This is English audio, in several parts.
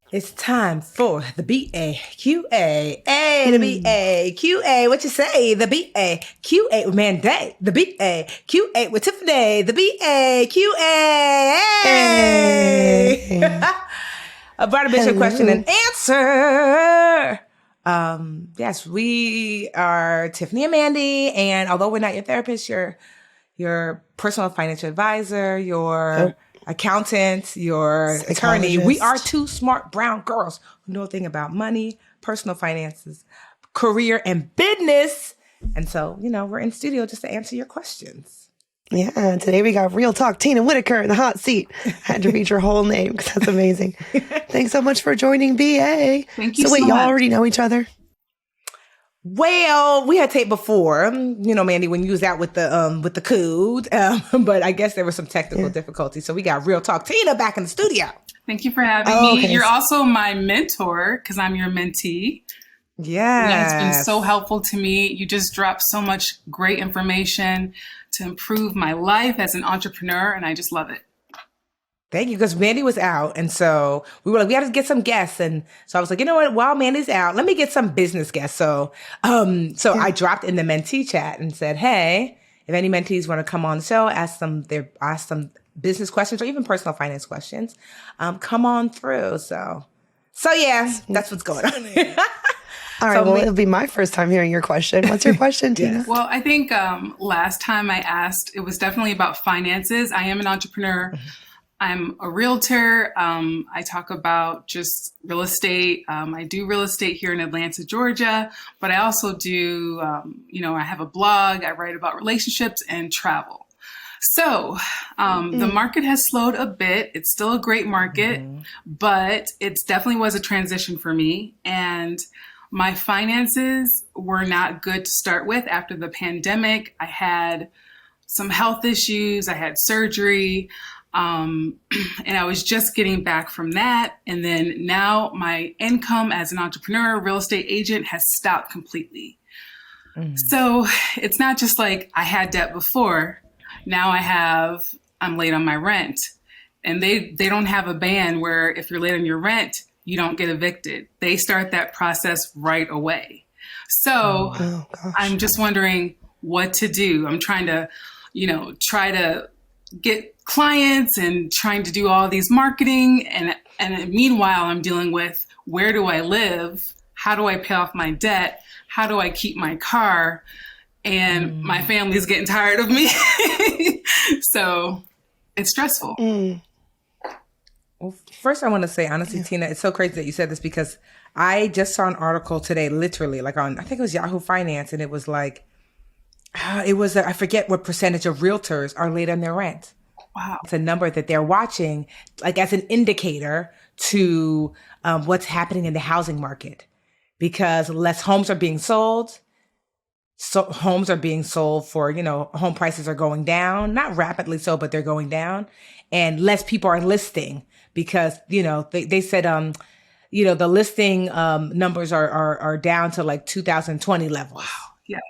It's time for the BAQA. The BAQA. What you say? The BAQA with Mandi. The BAQA with Tiffany. The BAQA. Hey! A Brighter Bishop question and answer. Yes, we are Tiffany and Mandi, and although we're not your therapist, your personal financial advisor, your accountant, your attorney. We are two smart brown girls who know a thing about money, personal finances, career, and business. And so, we're in studio just to answer your questions. Yeah, today we got Real Talk Tina Whitaker in the hot seat. I had to read your whole name because that's amazing. Thanks so much for joining BA. Thank you so wait, so y'all much. already know each other? Well, we had taped before, Mandi, when you was out with the cood, but I guess there was some technical difficulties. So we got Real Talk Tina back in the studio. Thank you for having me. Okay. You're also my mentor because I'm your mentee. Yeah, it's been so helpful to me. You just dropped so much great information to improve my life as an entrepreneur, and I just love it. Thank you, because Mandi was out, and so we were like, we had to get some guests, and so I was like, you know what? While Mandi's out, let me get some business guests. So, I dropped in the mentee chat and said, hey, if any mentees want to come on the show, ask some business questions or even personal finance questions, come on through. So yeah, that's what's going on. All right, it'll be my first time hearing your question. What's your question, Tina? Well, I think last time I asked, it was definitely about finances. I am an entrepreneur. Mm-hmm. I'm a realtor. I talk about just real estate. I do real estate here in Atlanta, Georgia, but I also do, I have a blog. I write about relationships and travel. So the market has slowed a bit. It's still a great market, but it definitely was a transition for me. And my finances were not good to start with after the pandemic. I had some health issues. I had surgery. And I was just getting back from that. And then now my income as an entrepreneur, real estate agent has stopped completely. So it's not just like I had debt before. Now I'm late on my rent, and they don't have a ban where if you're late on your rent, you don't get evicted. They start that process right away. So I'm just wondering what to do. I'm trying to, try to get clients and trying to do all these marketing. And meanwhile, I'm dealing with, where do I live? How do I pay off my debt? How do I keep my car? And my family's getting tired of me. So it's stressful. Well, first I want to say, honestly, Tina, it's so crazy that you said this, because I just saw an article today, literally, like on, I think it was Yahoo Finance, and it was like, I forget what percentage of realtors are late on their rent. Wow. It's a number that they're watching, like as an indicator to what's happening in the housing market, because less homes are being sold. So homes are being sold for, home prices are going down, not rapidly so, but they're going down, and less people are listing because, they said, the listing numbers are down to like 2020 levels. Wow. Yes.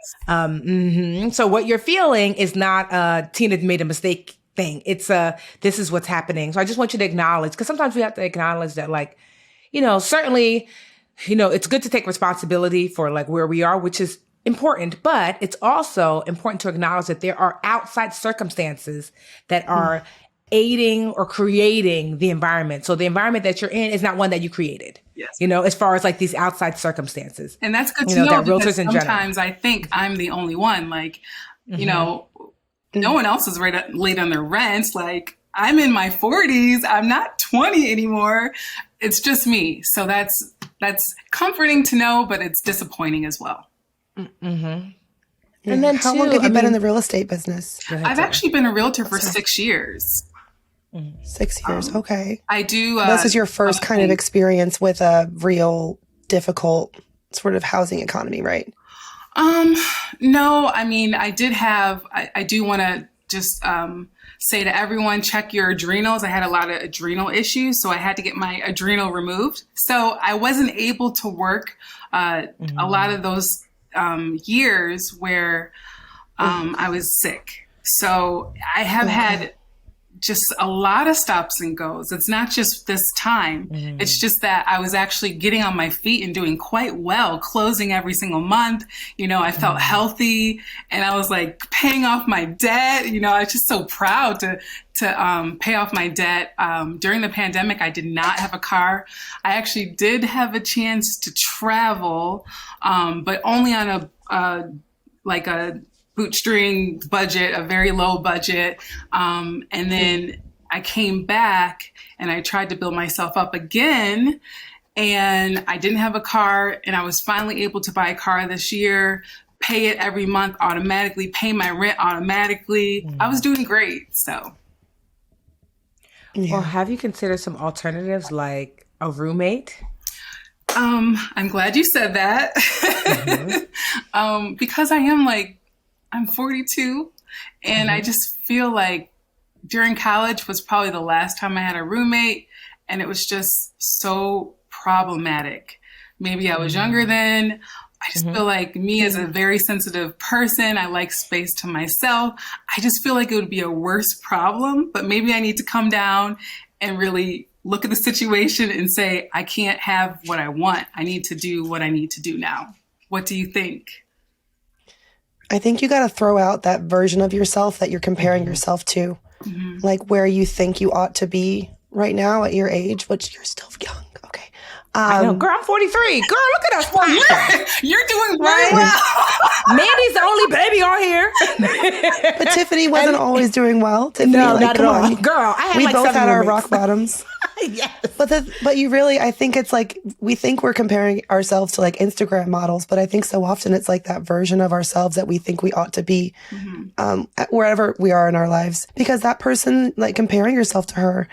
So what you're feeling is not Tina made a mistake thing. It's this is what's happening. So I just want you to acknowledge, because sometimes we have to acknowledge that, like, certainly, it's good to take responsibility for like where we are, which is important, but it's also important to acknowledge that there are outside circumstances that are aiding or creating the environment. So the environment that you're in is not one that you created. Yes. As far as like these outside circumstances. And that's good to know, because sometimes I think I'm the only one. Like, no one else is late on their rents. Like, I'm in my 40s. I'm not 20 anymore. It's just me. So that's comforting to know, but it's disappointing as well. And then how long have you been in the real estate business? I've actually been a realtor for 6 years. 6 years. Okay. I do. This is your first kind of experience with a real difficult sort of housing economy, right? No, I mean, I do want to just say to everyone, check your adrenals. I had a lot of adrenal issues, so I had to get my adrenal removed. So I wasn't able to work a lot of those years where I was sick. So I have had just a lot of stops and goes. It's not just this time. It's just that I was actually getting on my feet and doing quite well, closing every single month. I felt healthy, and I was like paying off my debt. I was just so proud to pay off my debt. During the pandemic, I did not have a car. I actually did have a chance to travel, but only on a bootstring budget, a very low budget. And then I came back and I tried to build myself up again, and I didn't have a car, and I was finally able to buy a car this year, pay it every month automatically, pay my rent automatically. I was doing great. So. Well, have you considered some alternatives like a roommate? I'm glad you said that. Because I'm 42, and I just feel like during college was probably the last time I had a roommate, and it was just so problematic. Maybe I was younger then. I just feel like me as a very sensitive person, I like space to myself. I just feel like it would be a worse problem, but maybe I need to come down and really look at the situation and say, I can't have what I want. I need to do what I need to do now. What do you think? I think you got to throw out that version of yourself that you're comparing yourself to, like where you think you ought to be right now at your age, which you're still young. Okay. I know, girl, I'm 43. Girl, look at us. You're doing very well. Mandy's the only baby on here. But Tiffany wasn't always doing well. Tiffany, No, not at all. on. Girl, I had we like both 7 had our roommates. rock bottoms. Yes. But you really, I think it's like, we think we're comparing ourselves to like Instagram models, but I think so often it's like that version of ourselves that we think we ought to be wherever we are in our lives. Because that person, like comparing yourself to her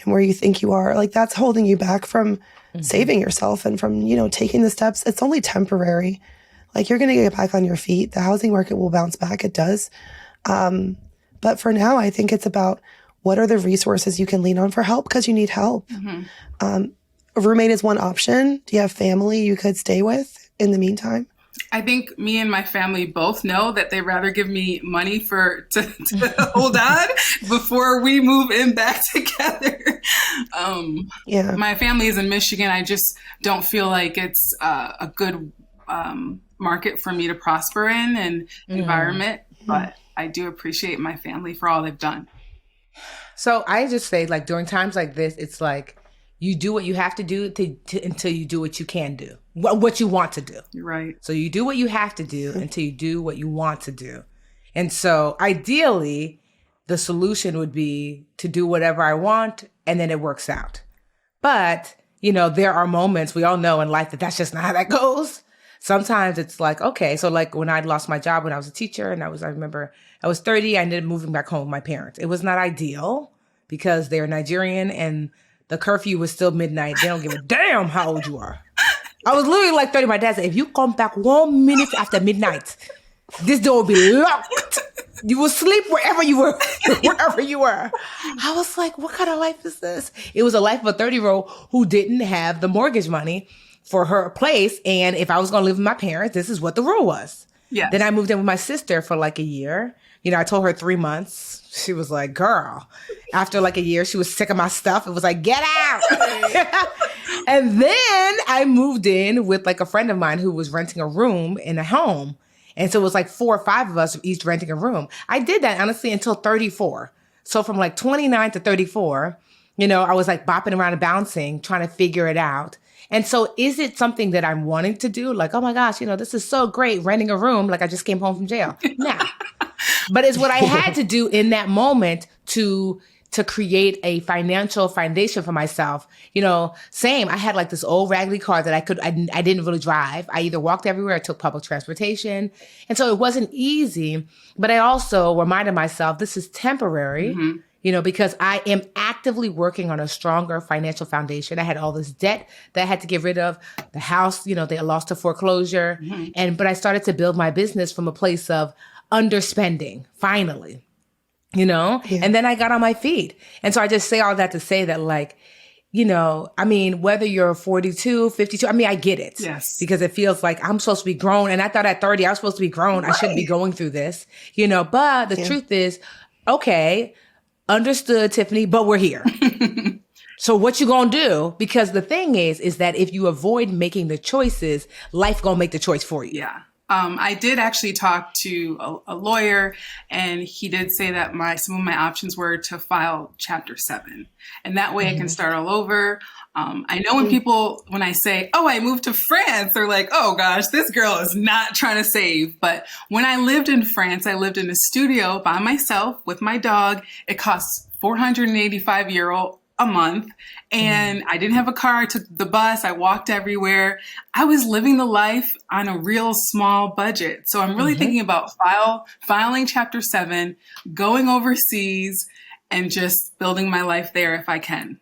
and where you think you are, like that's holding you back from saving yourself and from, taking the steps. It's only temporary. Like you're going to get back on your feet. The housing market will bounce back. It does. But for now, I think it's about what are the resources you can lean on for help because you need help. A roommate is one option. Do you have family you could stay with in the meantime? I think me and my family both know that they'd rather give me money to hold on before we move in back together. My family is in Michigan. I just don't feel like it's a good market for me to prosper in and environment. But I do appreciate my family for all they've done. So I just say, like, during times like this, it's like you do what you have to do until you do what you can do, what you want to do. You're right. So you do what you have to do until you do what you want to do. And so ideally, the solution would be to do whatever I want, and then it works out. But, there are moments we all know in life that that's just not how that goes. Sometimes it's like, okay, so like when I lost my job when I was a teacher, and I remember I was 30, I ended up moving back home with my parents. It was not ideal because they're Nigerian and the curfew was still midnight. They don't give a damn how old you are. I was literally like 30. My dad said, if you come back 1 minute after midnight, this door will be locked. You will sleep wherever you were. I was like, what kind of life is this? It was a life of a 30-year-old who didn't have the mortgage money for her place. And if I was going to live with my parents, this is what the rule was. Yes. Then I moved in with my sister for like a year. I told her 3 months. She was like, girl. After like a year, she was sick of my stuff. It was like, get out. And then I moved in with like a friend of mine who was renting a room in a home. And so it was like 4 or 5 of us each renting a room. I did that honestly until 34. So from like 29 to 34, I was like bopping around and bouncing, trying to figure it out. And so is it something that I'm wanting to do? Like, oh my gosh, this is so great, renting a room like I just came home from jail. Nah. But it's what I had to do in that moment to create a financial foundation for myself. Same, I had like this old raggedy car that I didn't really drive. I either walked everywhere or took public transportation. And so it wasn't easy, but I also reminded myself this is temporary. Because I am actively working on a stronger financial foundation. I had all this debt that I had to get rid of. The house, they lost to foreclosure. But I started to build my business from a place of underspending, finally, and then I got on my feet. And so I just say all that to say that, like, whether you're 42, 52, I get it. Yes. Because it feels like I'm supposed to be grown. And I thought at 30, I was supposed to be grown. Right. I shouldn't be going through this, but the truth is, okay, Understood, Tiffany, but we're here. So what you gonna do? Because the thing is that if you avoid making the choices, life gonna make the choice for you. Yeah. I did actually talk to a lawyer, and he did say that some of my options were to file Chapter 7. And that way I can start all over. I know when I say, oh, I moved to France, they're like, oh gosh, this girl is not trying to save. But when I lived in France, I lived in a studio by myself with my dog. It costs €485 a month. And I didn't have a car. I took the bus. I walked everywhere. I was living the life on a real small budget. So I'm really thinking about filing Chapter 7, going overseas, and just building my life there if I can.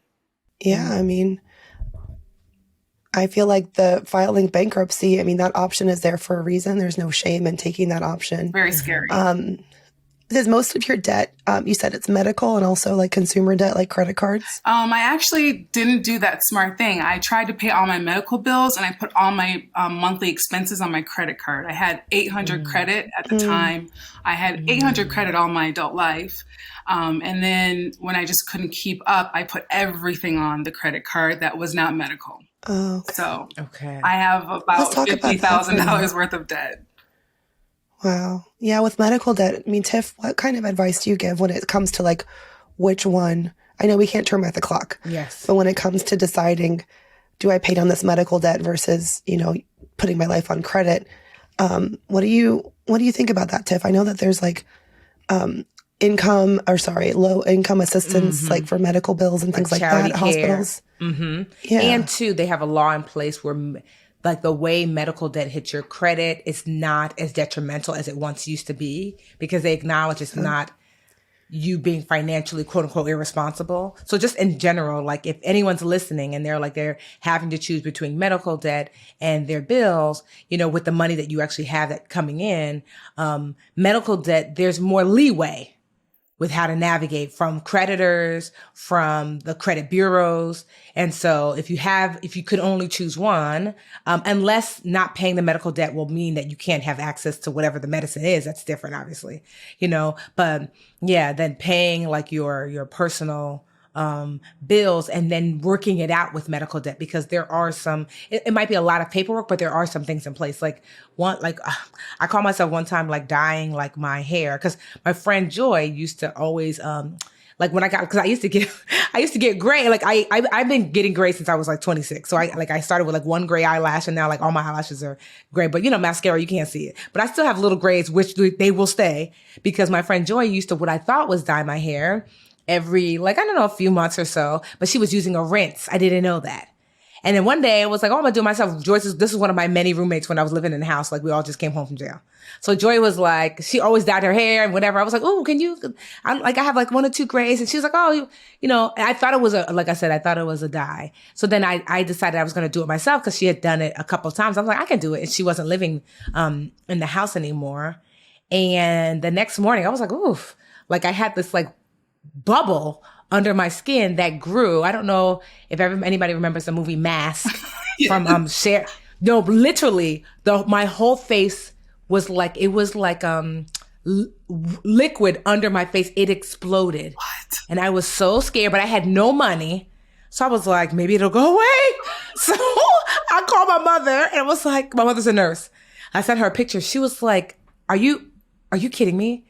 Yeah, I mean, I feel like the filing bankruptcy, I mean, that option is there for a reason. There's no shame in taking that option. Very scary. Is most of your debt, you said it's medical and also like consumer debt, like credit cards? I actually didn't do that smart thing. I tried to pay all my medical bills, and I put all my monthly expenses on my credit card. I had 800 credit at the time. I had 800 credit all my adult life. And then when I just couldn't keep up, I put everything on the credit card that was not medical. Oh, okay. So I have about $50,000 worth of debt. Wow. Yeah, with medical debt, I mean, Tiff, what kind of advice do you give when it comes to like which one? I know we can't turn back the clock. Yes. But when it comes to deciding, do I pay down this medical debt versus, putting my life on credit? What do you think about that, Tiff? I know that there's like low income assistance, like for medical bills and things like that at hospitals. Yeah. And two, they have a law in place where like the way medical debt hits your credit is not as detrimental as it once used to be, because they acknowledge it's not you being financially quote unquote irresponsible. So just in general, like if anyone's listening and they're having to choose between medical debt and their bills, with the money that you actually have that coming in, medical debt, there's more leeway with how to navigate from creditors, from the credit bureaus. And so if you could only choose one, unless not paying the medical debt will mean that you can't have access to whatever the medicine is, that's different, obviously, but yeah, then paying like your personal bills and then working it out with medical debt, because there are it might be a lot of paperwork, but there are some things in place. Like I call myself one time like dyeing like my hair, because my friend Joy used to always, like when because I used to get gray. Like I've been getting gray since I was like 26. So I started with like one gray eyelash, and now like all my eyelashes are gray, but mascara, you can't see it, but I still have little grays, which they will stay, because my friend Joy used to, what I thought was dye my hair every, a few months or so, but she was using a rinse. I didn't know that. And then one day I was like, oh, I'm gonna do it myself. This is one of my many roommates when I was living in the house. Like we all just came home from jail. So Joy was like, she always dyed her hair and whatever. I was like, oh, can you, I have like 1 or 2 grays. And she was like, oh, and I thought it was I thought it was a dye. So then I decided I was going to do it myself, because she had done it a couple of times. I was like, I can do it. And she wasn't living, in the house anymore. And the next morning I was like, oof, like I had this like bubble under my skin that grew. I don't know if anybody remembers the movie Mask from Cher. No, literally, my whole face was like, it was like liquid under my face. It exploded. What? And I was so scared, but I had no money. So I was like, maybe it'll go away. So I called my mother, and I was like, my mother's a nurse. I sent her a picture. She was like, are you kidding me?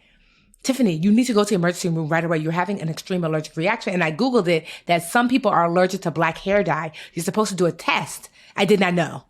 Tiffany, you need to go to the emergency room right away. You're having an extreme allergic reaction. And I Googled it, that some people are allergic to black hair dye. You're supposed to do a test. I did not know.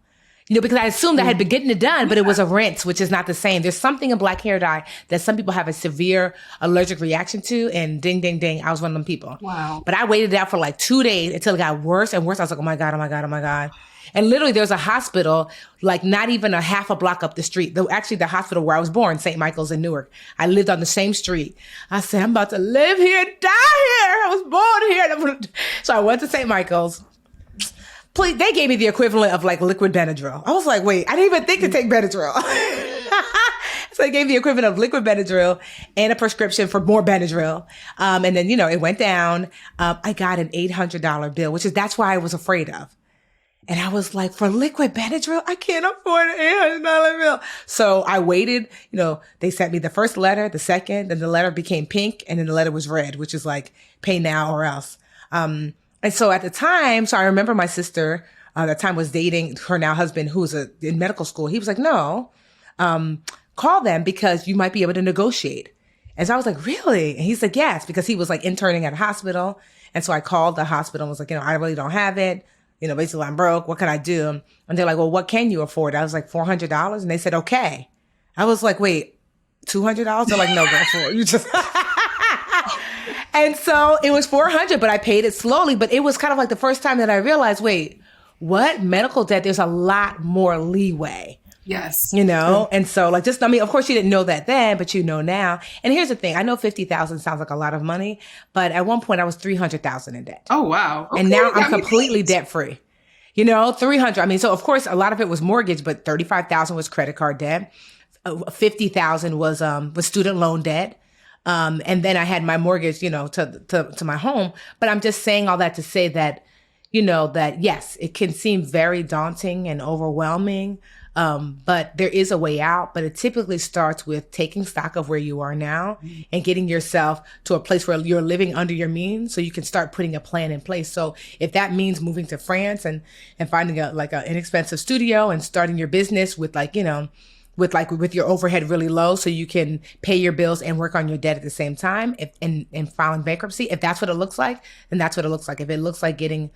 Because I assumed I had been getting it done, but it was a rinse, which is not the same. There's something in black hair dye that some people have a severe allergic reaction to, and ding, ding, ding, I was one of them people. Wow. But I waited it out for like 2 days until it got worse and worse. I was like, oh my God, oh my God, oh my God. And literally there's a hospital, like not even a half a block up the street. Actually, the hospital where I was born, St. Michael's in Newark. I lived on the same street. I said, I'm about to live here and die here. I was born here. So I went to St. Michael's. Please, they gave me the equivalent of like liquid Benadryl. I was like, wait, I didn't even think to take Benadryl. So they gave me the equivalent of liquid Benadryl and a prescription for more Benadryl. And then, it went down. I got an $800 bill, that's why I was afraid of. And I was like, for liquid Benadryl, I can't afford an $800 bill. So I waited, they sent me the first letter, the second, then the letter became pink, and then the letter was red, which is like, pay now or else. And so at the time, I remember my sister, at the time was dating her now husband, who was in medical school. He was like, no, call them because you might be able to negotiate. And so I was like, really? And he said, yes, because he was like interning at a hospital. And so I called the hospital and was like, I really don't have it. Basically I'm broke. What can I do? And they're like, well, what can you afford? I was like, $400. And they said, okay. I was like, wait, $200? They're like, no, go for it. You just, and so it was $400, but I paid it slowly. But it was kind of like the first time that I realized, wait, what? Medical debt, there's a lot more leeway. Yes. And so of course you didn't know that then, but you know now. And here's the thing. I know 50,000 sounds like a lot of money, but at one point I was 300,000 in debt. Oh, wow. Okay, and now I'm completely debt free. 300. I mean, so of course a lot of it was mortgage, but 35,000 was credit card debt. 50,000 was student loan debt. And then I had my mortgage, to my home. But I'm just saying all that to say that, that yes, it can seem very daunting and overwhelming. But there is a way out, but it typically starts with taking stock of where you are now and getting yourself to a place where you're living under your means so you can start putting a plan in place. So if that means moving to France and finding an inexpensive studio and starting your business with with your overhead really low so you can pay your bills and work on your debt at the same time and filing bankruptcy, if that's what it looks like, then that's what it looks like. If it looks like getting,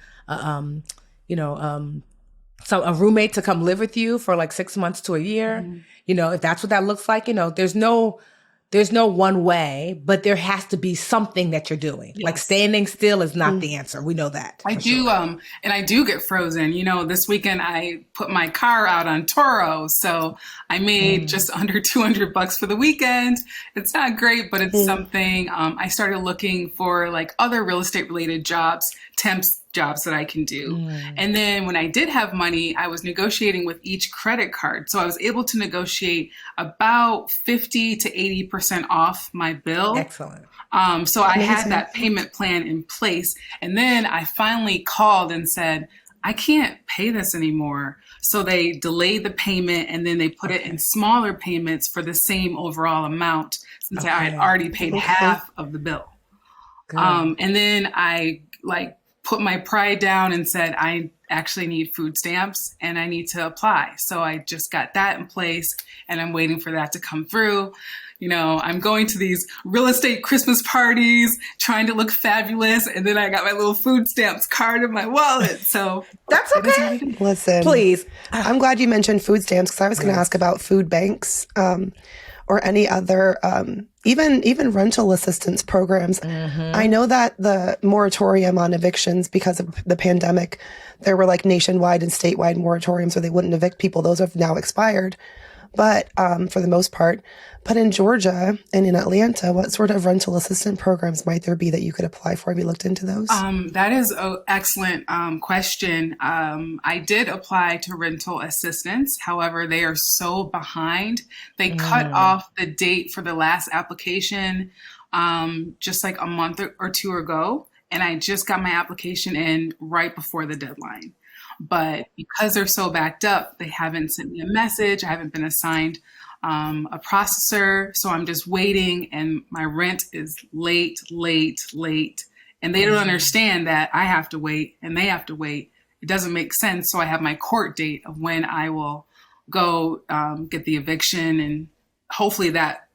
so a roommate to come live with you for like 6 months to a year, if that's what that looks like, there's no one way, but there has to be something that you're doing. Yes. Like standing still is not the answer. We know that. I do. Sure. And I do get frozen. This weekend I put my car out on Turo. So I made just under $200 for the weekend. It's not great, but it's something. I started looking for like other real estate related jobs, jobs that I can do. And then when I did have money, I was negotiating with each credit card. So I was able to negotiate about 50 to 80% off my bill. Excellent. So I had that payment plan in place. And then I finally called and said, I can't pay this anymore. So they delayed the payment and then they put it in smaller payments for the same overall amount since I had already paid half of the bill. And then I put my pride down and said, I actually need food stamps and I need to apply. So I just got that in place and I'm waiting for that to come through. I'm going to these real estate Christmas parties, trying to look fabulous. And then I got my little food stamps card in my wallet. So that's okay. Listen, please. I'm glad you mentioned food stamps because I was going to ask about food banks. Or any other, even rental assistance programs. I know that the moratorium on evictions because of the pandemic, there were like nationwide and statewide moratoriums where they wouldn't evict people. Those have now expired, but for the most part. But in Georgia and in Atlanta, what sort of rental assistance programs might there be that you could apply for? Have you looked into those? That is an excellent question. I did apply to rental assistance. However, they are so behind. They cut off the date for the last application just like a month or two ago. And I just got my application in right before the deadline. But because they're so backed up, they haven't sent me a message. I haven't been assigned a processor. So I'm just waiting and my rent is late. And they don't understand that I have to wait and they have to wait. It doesn't make sense. So I have my court date of when I will go get the eviction and hopefully that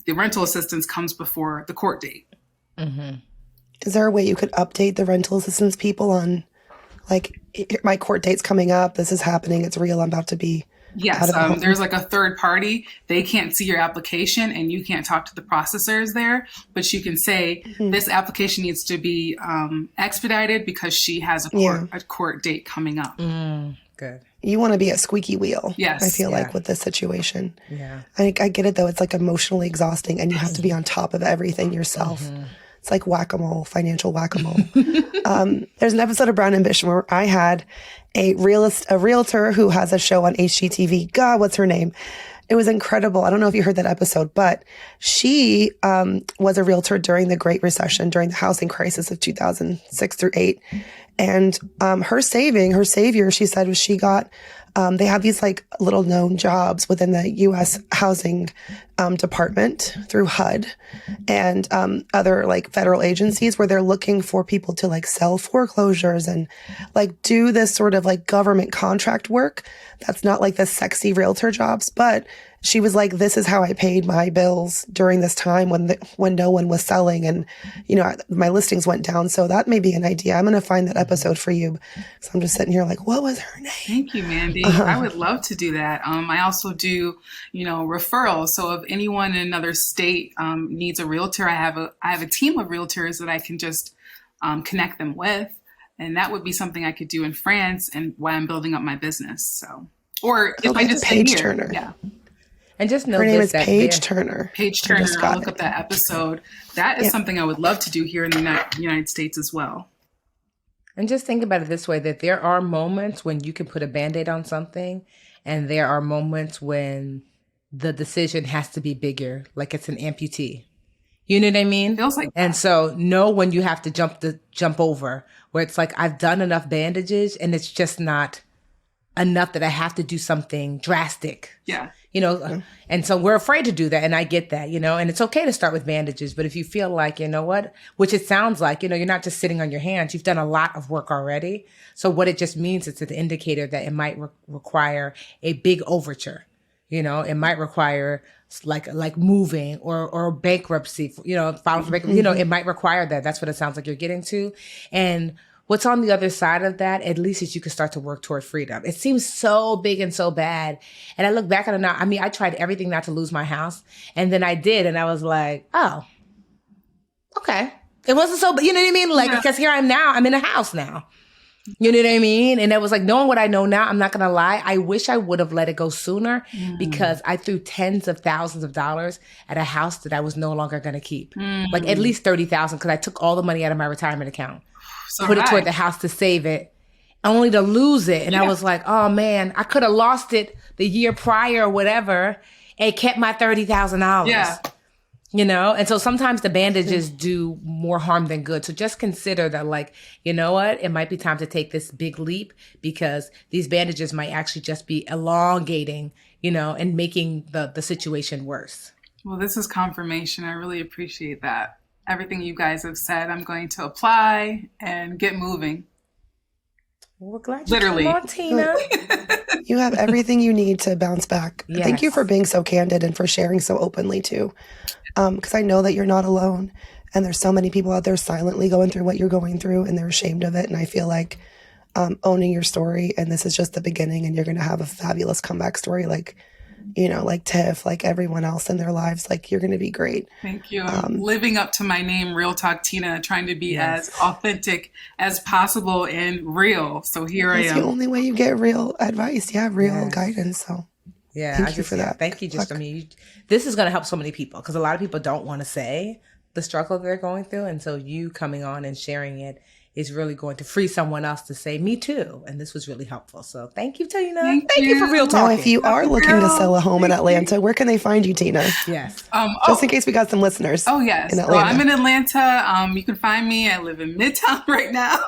the rental assistance comes before the court date. Is there a way you could update the rental assistance people on like my court date's coming up, this is happening, it's real, I'm about to be Yes, there's like a third party. They can't see your application and you can't talk to the processors there, but you can say this application needs to be expedited because she has a court date coming up. Good. You want to be a squeaky wheel. Yes. I feel like with this situation. Yeah. I get it though. It's like emotionally exhausting and you have to be on top of everything yourself. It's like whack-a-mole, financial whack-a-mole. There's an episode of Brown Ambition where I had a realtor who has a show on HGTV. God, what's her name? it was incredible. I don't know if you heard that episode, but she was a realtor during the Great Recession, during the housing crisis of 2006 through 8. And her savior, she said, was she got, they have these like little known jobs within the U.S. housing department through HUD and other like federal agencies where they're looking for people to like sell foreclosures and like do this sort of like government contract work. That's not like the sexy realtor jobs, but she was like, this is how I paid my bills during this time when no one was selling and, you know, my listings went down. So that may be an idea. I'm going to find that episode for you. So I'm just sitting here like, what was her name? Thank you, Mandy. I would love to do that. I also do, you know, referrals. So if anyone in another state needs a realtor, I have a team of realtors that I can just connect them with. And that would be something I could do in France and while I'm building up my business. So, or if I just Paige stay here, Turner. yeah. And just know Her name this, is Paige Turner. Paige Turner. I'll look up that episode. That is something I would love to do here in the United States as well. And just think about it this way, that there are moments when you can put a Band-Aid on something, and there are moments when the decision has to be bigger, like it's an amputee. You know what I mean? Feels like that. And so know when you have to jump over, where it's like, I've done enough bandages and it's just not enough that I have to do something drastic. Yeah. You know, and so we're afraid to do that. And I get that, you know, and it's okay to start with bandages. But if you feel like, you know what, which it sounds like, you know, you're not just sitting on your hands. You've done a lot of work already. So what it just means, it's an indicator that it might require a big overture. You know, it might require like moving or bankruptcy, you know, filing for bankruptcy. You know, it might require that. That's what it sounds like you're getting to. And what's on the other side of that, at least, is you can start to work toward freedom. It seems so big and so bad. And I look back on it now. I mean, I tried everything not to lose my house. And then I did. And I was like, oh, okay. It wasn't so, you know what I mean? Like, because here I'm now, I'm in a house now. You know what I mean? And it was like, knowing what I know now, I'm not going to lie. I wish I would have let it go sooner because I threw tens of thousands of dollars at a house that I was no longer going to keep. Like at least $30,000 because I took all the money out of my retirement account. So put it toward the house to save it, only to lose it. And I was like, oh man, I could have lost it the year prior or whatever and kept my $30,000. Yeah. You know? And so sometimes the bandages do more harm than good. So just consider that, like, you know what? It might be time to take this big leap because these bandages might actually just be elongating, you know, and making the situation worse. Well, this is confirmation. I really appreciate that. Everything you guys have said, I'm going to apply and get moving. We're glad you Literally. came on, Tina. You have everything you need to bounce back. Yes. Thank you for being so candid and for sharing so openly too. Because I know that you're not alone. And there's so many people out there silently going through what you're going through and they're ashamed of it. And I feel like owning your story, and this is just the beginning, and you're going to have a fabulous comeback story like, you know, like Tiff, like everyone else in their lives. Like, you're going to be great. Thank you. I'm living up to my name, Real Talk Tina, trying to be as authentic as possible and real. So here I am. That's the only way you get real advice. Yeah, real guidance. So thank you for that. Thank you. Just, I mean, this is going to help so many people because a lot of people don't want to say the struggle they're going through. And so you coming on and sharing it is really going to free someone else to say, me too. And this was really helpful. So thank you, Tina. Thank you for Real Talk. Now, if you are looking to sell a home in Atlanta, where can they find you, Tina? Yes. Just in case we got some listeners. Oh, yes. In Atlanta. Well, I'm in Atlanta. You can find me. I live in Midtown right now.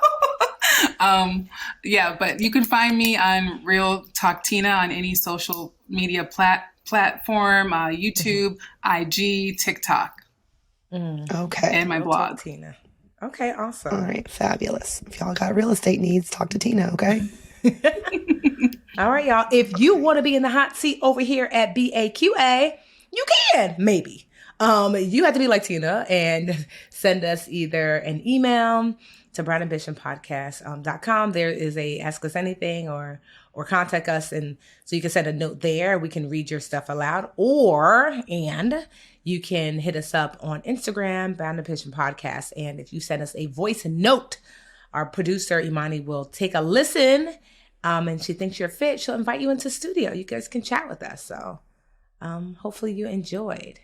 But you can find me on Real Talk Tina on any social media platform, YouTube, IG, TikTok. Okay. And my blog. Tina. Okay, awesome. All right, fabulous. If y'all got real estate needs, talk to Tina, okay? All right, y'all. If you want to be in the hot seat over here at BAQA, you can, maybe. You have to be like Tina and send us either an email to brownambitionpodcast.com. There is a Ask Us Anything or contact us. And so you can send a note there. We can read your stuff aloud. And you can hit us up on Instagram, Bound Ambition Podcast. And if you send us a voice note, our producer, Imani, will take a listen. And she thinks you're fit. She'll invite you into studio. You guys can chat with us. So hopefully you enjoyed.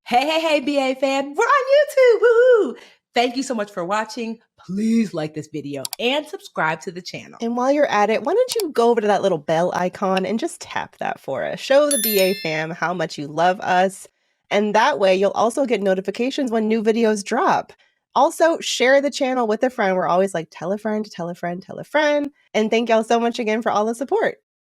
Hey, BA fam. We're on YouTube. Woohoo! Thank you so much for watching. Please like this video and subscribe to the channel. And while you're at it, why don't you go over to that little bell icon and just tap that for us. Show the BA fam how much you love us. And that way you'll also get notifications when new videos drop. Also, share the channel with a friend. We're always like, tell a friend, tell a friend, tell a friend. And thank y'all so much again for all the support.